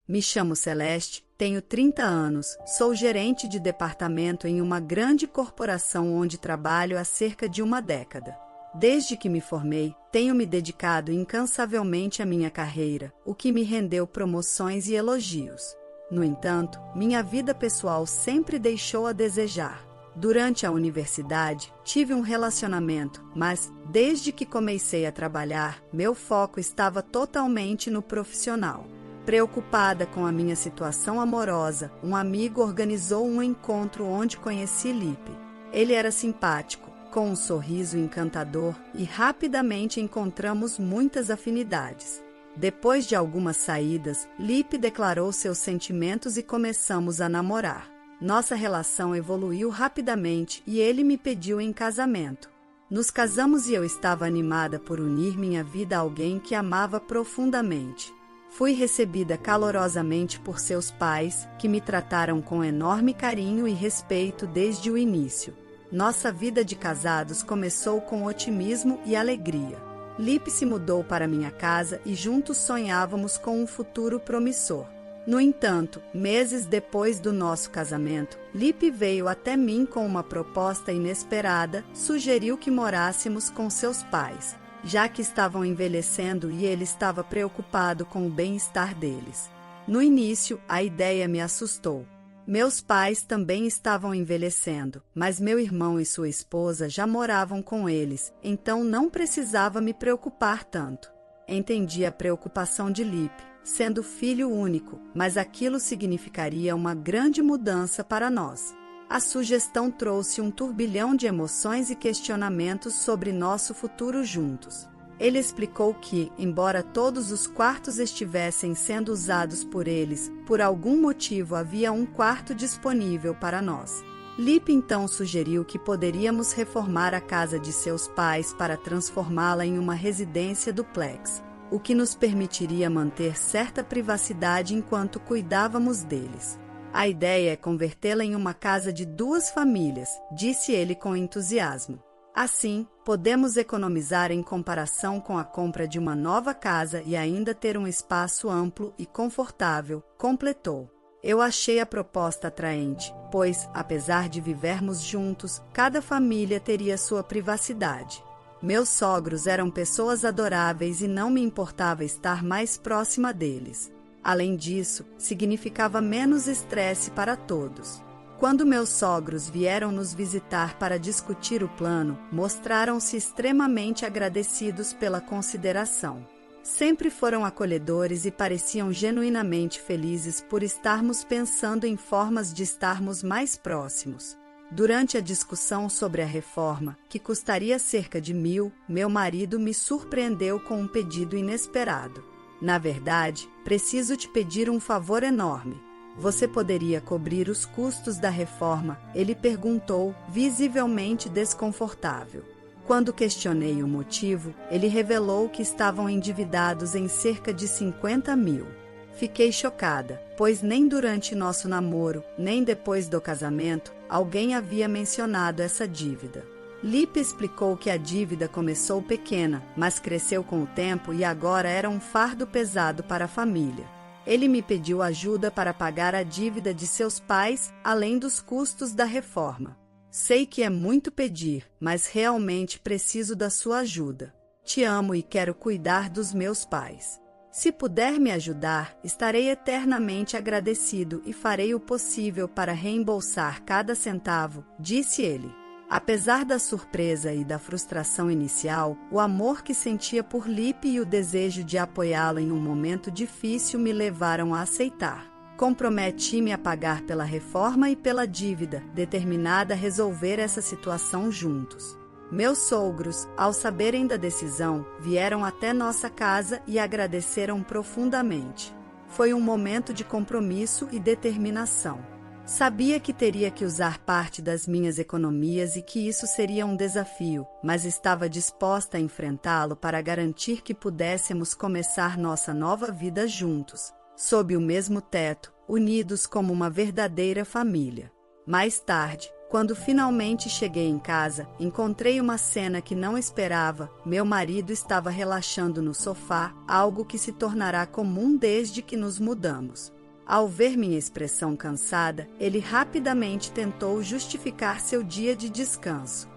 Me chamo Celeste, tenho 30 anos, sou gerente de departamento em uma grande corporação onde trabalho há cerca de uma década. Desde que me formei, tenho me dedicado incansavelmente à minha carreira, o que me rendeu promoções e elogios. No entanto, minha vida pessoal sempre deixou a desejar. Durante a universidade, tive um relacionamento, mas, desde que comecei a trabalhar, meu foco estava totalmente no profissional. Preocupada com a minha situação amorosa, um amigo organizou um encontro onde conheci Lipe. Ele era simpático, com um sorriso encantador e rapidamente encontramos muitas afinidades. Depois de algumas saídas, Lipe declarou seus sentimentos e começamos a namorar. Nossa relação evoluiu rapidamente e ele me pediu em casamento. Nos casamos e eu estava animada por unir minha vida a alguém que amava profundamente. Fui recebida calorosamente por seus pais, que me trataram com enorme carinho e respeito desde o início. Nossa vida de casados começou com otimismo e alegria. Lipe se mudou para minha casa e juntos sonhávamos com um futuro promissor. No entanto, meses depois do nosso casamento, Lipe veio até mim com uma proposta inesperada, sugeriu que morássemos com seus pais, já que estavam envelhecendo e ele estava preocupado com o bem-estar deles. No início, a ideia me assustou. Meus pais também estavam envelhecendo, mas meu irmão e sua esposa já moravam com eles, então não precisava me preocupar tanto. Entendi a preocupação de Lipe, sendo filho único, mas aquilo significaria uma grande mudança para nós. A sugestão trouxe um turbilhão de emoções e questionamentos sobre nosso futuro juntos. Ele explicou que, embora todos os quartos estivessem sendo usados por eles, por algum motivo havia um quarto disponível para nós. Lipe então sugeriu que poderíamos reformar a casa de seus pais para transformá-la em uma residência duplex, o que nos permitiria manter certa privacidade enquanto cuidávamos deles. A ideia é convertê-la em uma casa de 2 famílias, disse ele com entusiasmo. Assim, podemos economizar em comparação com a compra de uma nova casa e ainda ter um espaço amplo e confortável, completou. Eu achei a proposta atraente, pois, apesar de vivermos juntos, cada família teria sua privacidade. Meus sogros eram pessoas adoráveis e não me importava estar mais próxima deles. Além disso, significava menos estresse para todos. Quando meus sogros vieram nos visitar para discutir o plano, mostraram-se extremamente agradecidos pela consideração. Sempre foram acolhedores e pareciam genuinamente felizes por estarmos pensando em formas de estarmos mais próximos. Durante a discussão sobre a reforma, que custaria cerca de 1.000, meu marido me surpreendeu com um pedido inesperado. Na verdade, preciso te pedir um favor enorme. Você poderia cobrir os custos da reforma? Ele perguntou, visivelmente desconfortável. Quando questionei o motivo, ele revelou que estavam endividados em cerca de 50.000. Fiquei chocada, pois nem durante nosso namoro, nem depois do casamento, alguém havia mencionado essa dívida. Lipe explicou que a dívida começou pequena, mas cresceu com o tempo e agora era um fardo pesado para a família. Ele me pediu ajuda para pagar a dívida de seus pais, além dos custos da reforma. Sei que é muito pedir, mas realmente preciso da sua ajuda. Te amo e quero cuidar dos meus pais. Se puder me ajudar, estarei eternamente agradecido e farei o possível para reembolsar cada centavo, disse ele. Apesar da surpresa e da frustração inicial, o amor que sentia por Lipe e o desejo de apoiá-lo em um momento difícil me levaram a aceitar. Comprometi-me a pagar pela reforma e pela dívida, determinada a resolver essa situação juntos. Meus sogros, ao saberem da decisão, vieram até nossa casa e agradeceram profundamente. Foi um momento de compromisso e determinação. Sabia que teria que usar parte das minhas economias e que isso seria um desafio, mas estava disposta a enfrentá-lo para garantir que pudéssemos começar nossa nova vida juntos, sob o mesmo teto, unidos como uma verdadeira família. Mais tarde, quando finalmente cheguei em casa, encontrei uma cena que não esperava. Meu marido estava relaxando no sofá, algo que se tornará comum desde que nos mudamos. Ao ver minha expressão cansada, ele rapidamente tentou justificar seu dia de descanso.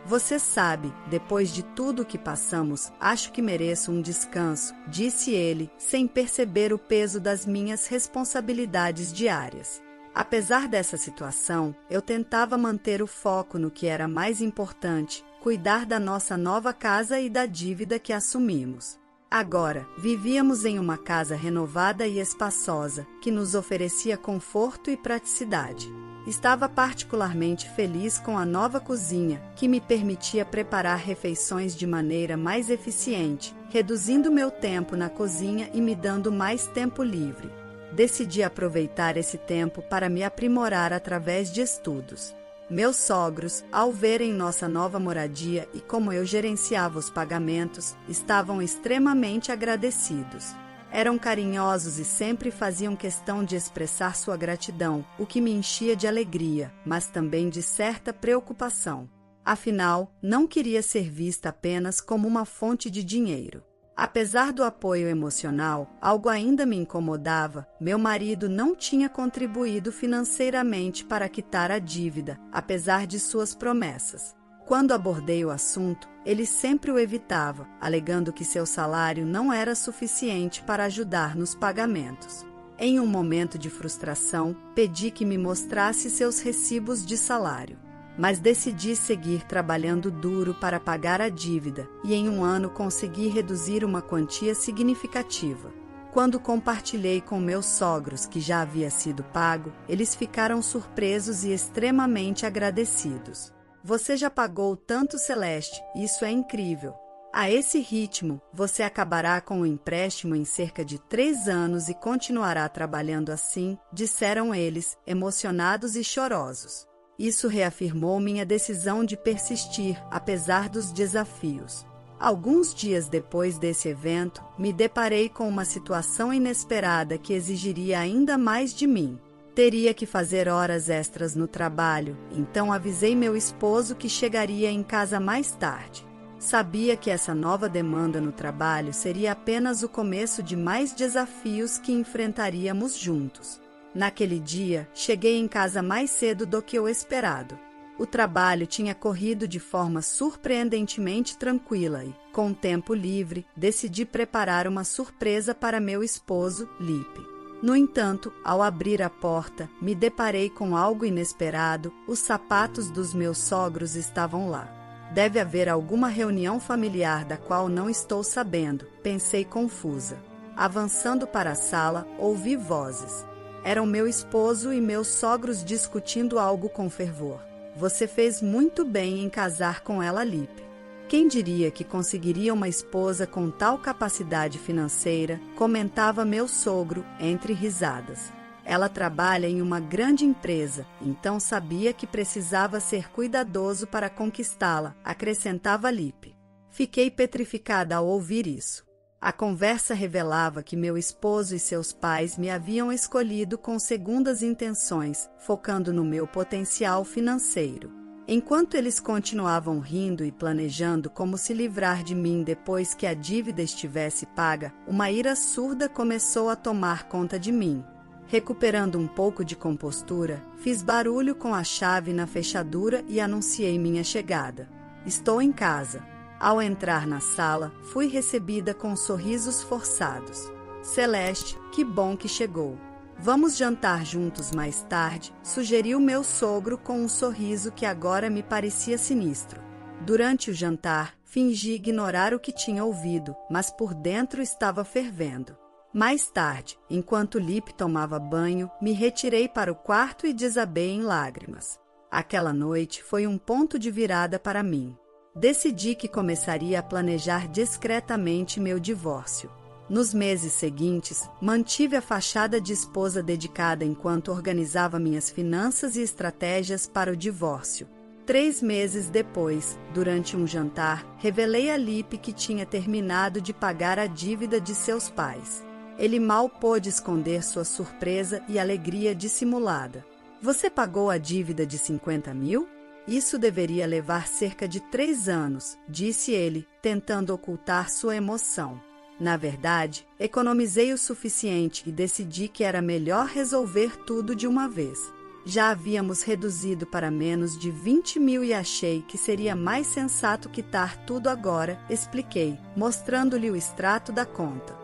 Você sabe, depois de tudo o que passamos, acho que mereço um descanso, disse ele, sem perceber o peso das minhas responsabilidades diárias. Apesar dessa situação, eu tentava manter o foco no que era mais importante, cuidar da nossa nova casa e da dívida que assumimos. Agora, vivíamos em uma casa renovada e espaçosa, que nos oferecia conforto e praticidade. Estava particularmente feliz com a nova cozinha, que me permitia preparar refeições de maneira mais eficiente, reduzindo meu tempo na cozinha e me dando mais tempo livre. Decidi aproveitar esse tempo para me aprimorar através de estudos. Meus sogros, ao verem nossa nova moradia e como eu gerenciava os pagamentos, estavam extremamente agradecidos. Eram carinhosos e sempre faziam questão de expressar sua gratidão, o que me enchia de alegria, mas também de certa preocupação. Afinal, não queria ser vista apenas como uma fonte de dinheiro. Apesar do apoio emocional, algo ainda me incomodava. Meu marido não tinha contribuído financeiramente para quitar a dívida, apesar de suas promessas. Quando abordei o assunto, ele sempre o evitava, alegando que seu salário não era suficiente para ajudar nos pagamentos. Em um momento de frustração, pedi que me mostrasse seus recibos de salário. Mas decidi seguir trabalhando duro para pagar a dívida e em um ano consegui reduzir uma quantia significativa. Quando compartilhei com meus sogros que já havia sido pago, eles ficaram surpresos e extremamente agradecidos. Você já pagou tanto, Celeste, isso é incrível. A esse ritmo, você acabará com o empréstimo em cerca de 3 anos e continuará trabalhando assim, disseram eles, emocionados e chorosos. Isso reafirmou minha decisão de persistir, apesar dos desafios. Alguns dias depois desse evento, me deparei com uma situação inesperada que exigiria ainda mais de mim. Teria que fazer horas extras no trabalho, então avisei meu esposo que chegaria em casa mais tarde. Sabia que essa nova demanda no trabalho seria apenas o começo de mais desafios que enfrentaríamos juntos. Naquele dia, cheguei em casa mais cedo do que o esperado. O trabalho tinha corrido de forma surpreendentemente tranquila e, com tempo livre, decidi preparar uma surpresa para meu esposo, Lipe. No entanto, ao abrir a porta, me deparei com algo inesperado. Os sapatos dos meus sogros estavam lá. Deve haver alguma reunião familiar da qual não estou sabendo, pensei confusa. Avançando para a sala, ouvi vozes. Eram meu esposo e meus sogros discutindo algo com fervor. Você fez muito bem em casar com ela, Lipe. Quem diria que conseguiria uma esposa com tal capacidade financeira, comentava meu sogro entre risadas. Ela trabalha em uma grande empresa, então sabia que precisava ser cuidadoso para conquistá-la, acrescentava Lipe. Fiquei petrificada ao ouvir isso. A conversa revelava que meu esposo e seus pais me haviam escolhido com segundas intenções, focando no meu potencial financeiro. Enquanto eles continuavam rindo e planejando como se livrar de mim depois que a dívida estivesse paga, uma ira surda começou a tomar conta de mim. Recuperando um pouco de compostura, fiz barulho com a chave na fechadura e anunciei minha chegada. Estou em casa. Ao entrar na sala, fui recebida com sorrisos forçados. Celeste, que bom que chegou. Vamos jantar juntos mais tarde, sugeriu meu sogro com um sorriso que agora me parecia sinistro. Durante o jantar, fingi ignorar o que tinha ouvido, mas por dentro estava fervendo. Mais tarde, enquanto Lipe tomava banho, me retirei para o quarto e desabei em lágrimas. Aquela noite foi um ponto de virada para mim. Decidi que começaria a planejar discretamente meu divórcio. Nos meses seguintes, mantive a fachada de esposa dedicada enquanto organizava minhas finanças e estratégias para o divórcio. 3 meses depois, durante um jantar, revelei a Lipe que tinha terminado de pagar a dívida de seus pais. Ele mal pôde esconder sua surpresa e alegria dissimulada. Você pagou a dívida de 50 mil? Isso deveria levar cerca de 3 anos, disse ele, tentando ocultar sua emoção. Na verdade, economizei o suficiente e decidi que era melhor resolver tudo de uma vez. Já havíamos reduzido para menos de 20 mil e achei que seria mais sensato quitar tudo agora, expliquei, mostrando-lhe o extrato da conta.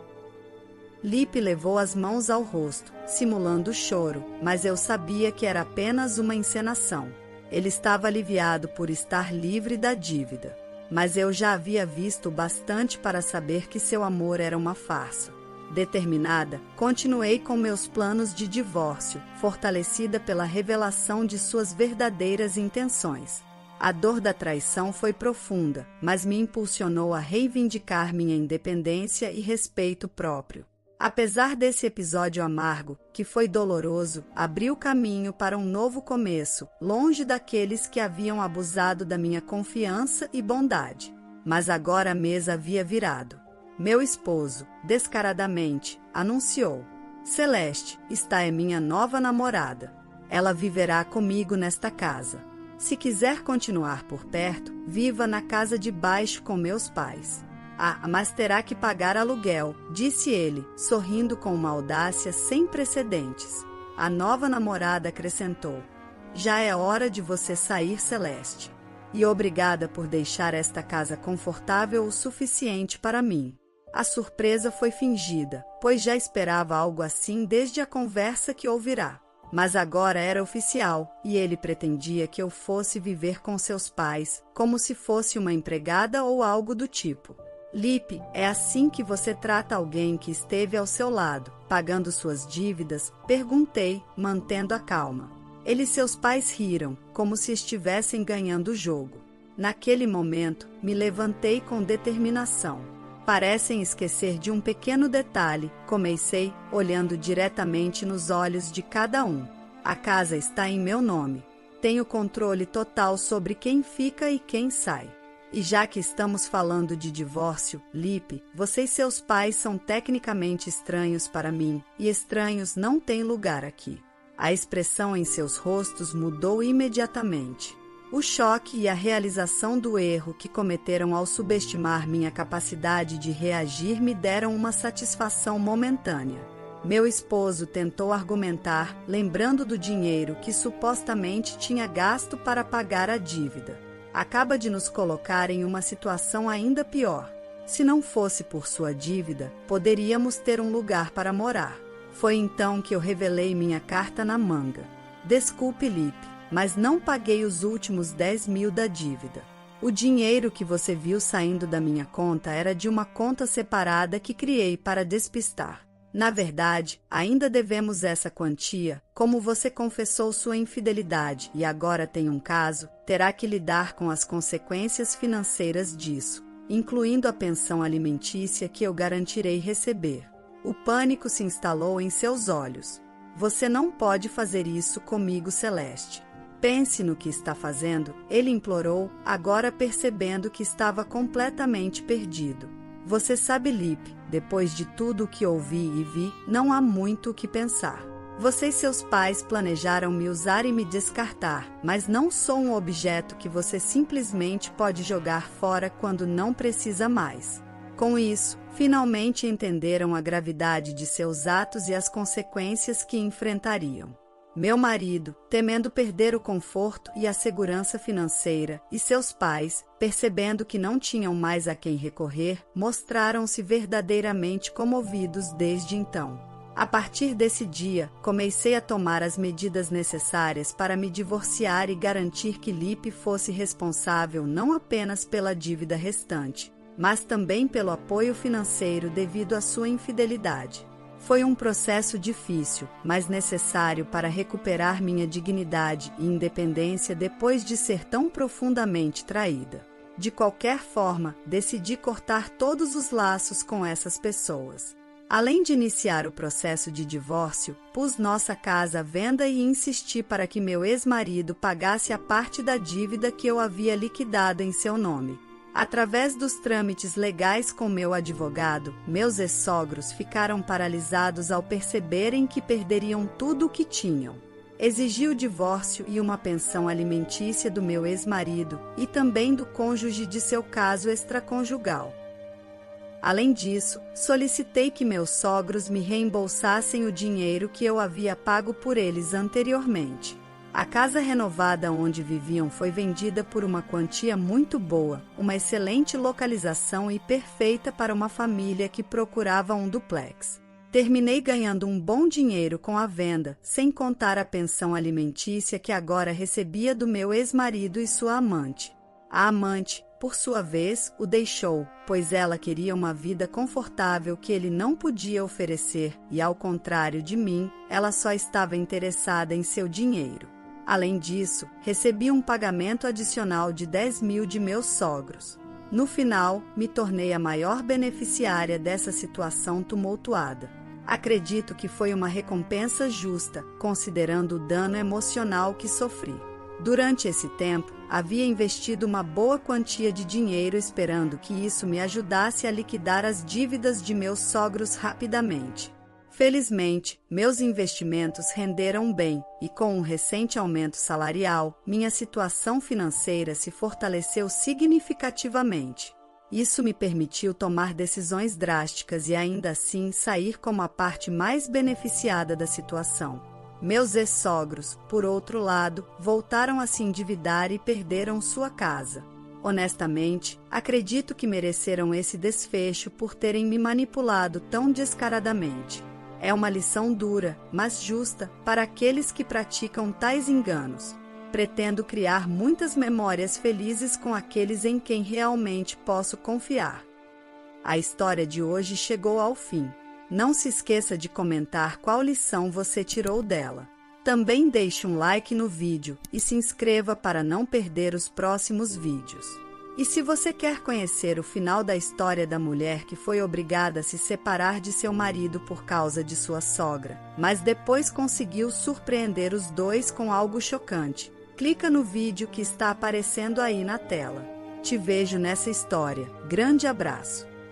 Lipe levou as mãos ao rosto, simulando choro, mas eu sabia que era apenas uma encenação. Ele estava aliviado por estar livre da dívida. Mas eu já havia visto bastante para saber que seu amor era uma farsa. Determinada, continuei com meus planos de divórcio, fortalecida pela revelação de suas verdadeiras intenções. A dor da traição foi profunda, mas me impulsionou a reivindicar minha independência e respeito próprio. Apesar desse episódio amargo, que foi doloroso, abriu caminho para um novo começo, longe daqueles que haviam abusado da minha confiança e bondade. Mas agora a mesa havia virado. Meu esposo, descaradamente, anunciou: Celeste, esta é minha nova namorada. Ela viverá comigo nesta casa. Se quiser continuar por perto, viva na casa de baixo com meus pais. Ah, mas terá que pagar aluguel, disse ele, sorrindo com uma audácia sem precedentes. A nova namorada acrescentou: já é hora de você sair, Celeste. E obrigada por deixar esta casa confortável o suficiente para mim. A surpresa foi fingida, pois já esperava algo assim desde a conversa que ouvirá. Mas agora era oficial, e ele pretendia que eu fosse viver com seus pais, como se fosse uma empregada ou algo do tipo. Lipe, é assim que você trata alguém que esteve ao seu lado, pagando suas dívidas? Perguntei, mantendo a calma. Ele e seus pais riram, como se estivessem ganhando o jogo. Naquele momento, me levantei com determinação. Parecem esquecer de um pequeno detalhe, comecei, olhando diretamente nos olhos de cada um. A casa está em meu nome. Tenho controle total sobre quem fica e quem sai. E já que estamos falando de divórcio, Lipe, você e seus pais são tecnicamente estranhos para mim, e estranhos não têm lugar aqui. A expressão em seus rostos mudou imediatamente. O choque e a realização do erro que cometeram ao subestimar minha capacidade de reagir me deram uma satisfação momentânea. Meu esposo tentou argumentar, lembrando do dinheiro que supostamente tinha gasto para pagar a dívida. Acaba de nos colocar em uma situação ainda pior. Se não fosse por sua dívida, poderíamos ter um lugar para morar. Foi então que eu revelei minha carta na manga. Desculpe, Lipe, mas não paguei os últimos 10 mil da dívida. O dinheiro que você viu saindo da minha conta era de uma conta separada que criei para despistar. Na verdade, ainda devemos essa quantia. Como você confessou sua infidelidade e agora tem um caso, terá que lidar com as consequências financeiras disso, incluindo a pensão alimentícia que eu garantirei receber. O pânico se instalou em seus olhos. Você não pode fazer isso comigo, Celeste. Pense no que está fazendo, ele implorou, agora percebendo que estava completamente perdido. Você sabe, Lipe, depois de tudo o que ouvi e vi, não há muito o que pensar. Você e seus pais planejaram me usar e me descartar, mas não sou um objeto que você simplesmente pode jogar fora quando não precisa mais. Com isso, finalmente entenderam a gravidade de seus atos e as consequências que enfrentariam. Meu marido, temendo perder o conforto e a segurança financeira, e seus pais, percebendo que não tinham mais a quem recorrer, mostraram-se verdadeiramente comovidos desde então. A partir desse dia, comecei a tomar as medidas necessárias para me divorciar e garantir que Lipe fosse responsável não apenas pela dívida restante, mas também pelo apoio financeiro devido à sua infidelidade. Foi um processo difícil, mas necessário para recuperar minha dignidade e independência depois de ser tão profundamente traída. De qualquer forma, decidi cortar todos os laços com essas pessoas. Além de iniciar o processo de divórcio, pus nossa casa à venda e insisti para que meu ex-marido pagasse a parte da dívida que eu havia liquidado em seu nome. Através dos trâmites legais com meu advogado, meus ex-sogros ficaram paralisados ao perceberem que perderiam tudo o que tinham. Exigi o divórcio e uma pensão alimentícia do meu ex-marido e também do cônjuge de seu caso extraconjugal. Além disso, solicitei que meus sogros me reembolsassem o dinheiro que eu havia pago por eles anteriormente. A casa renovada onde viviam foi vendida por uma quantia muito boa, uma excelente localização e perfeita para uma família que procurava um duplex. Terminei ganhando um bom dinheiro com a venda, sem contar a pensão alimentícia que agora recebia do meu ex-marido e sua amante. A amante, por sua vez, o deixou, pois ela queria uma vida confortável que ele não podia oferecer e, ao contrário de mim, ela só estava interessada em seu dinheiro. Além disso, recebi um pagamento adicional de 10 mil de meus sogros. No final, me tornei a maior beneficiária dessa situação tumultuada. Acredito que foi uma recompensa justa, considerando o dano emocional que sofri. Durante esse tempo, havia investido uma boa quantia de dinheiro esperando que isso me ajudasse a liquidar as dívidas de meus sogros rapidamente. Felizmente, meus investimentos renderam bem e, com um recente aumento salarial, minha situação financeira se fortaleceu significativamente. Isso me permitiu tomar decisões drásticas e ainda assim sair como a parte mais beneficiada da situação. Meus ex-sogros, por outro lado, voltaram a se endividar e perderam sua casa. Honestamente, acredito que mereceram esse desfecho por terem me manipulado tão descaradamente. É uma lição dura, mas justa, para aqueles que praticam tais enganos. Pretendo criar muitas memórias felizes com aqueles em quem realmente posso confiar. A história de hoje chegou ao fim. Não se esqueça de comentar qual lição você tirou dela. Também deixe um like no vídeo e se inscreva para não perder os próximos vídeos. E se você quer conhecer o final da história da mulher que foi obrigada a se separar de seu marido por causa de sua sogra, mas depois conseguiu surpreender os dois com algo chocante, clica no vídeo que está aparecendo aí na tela. Te vejo nessa história. Grande abraço!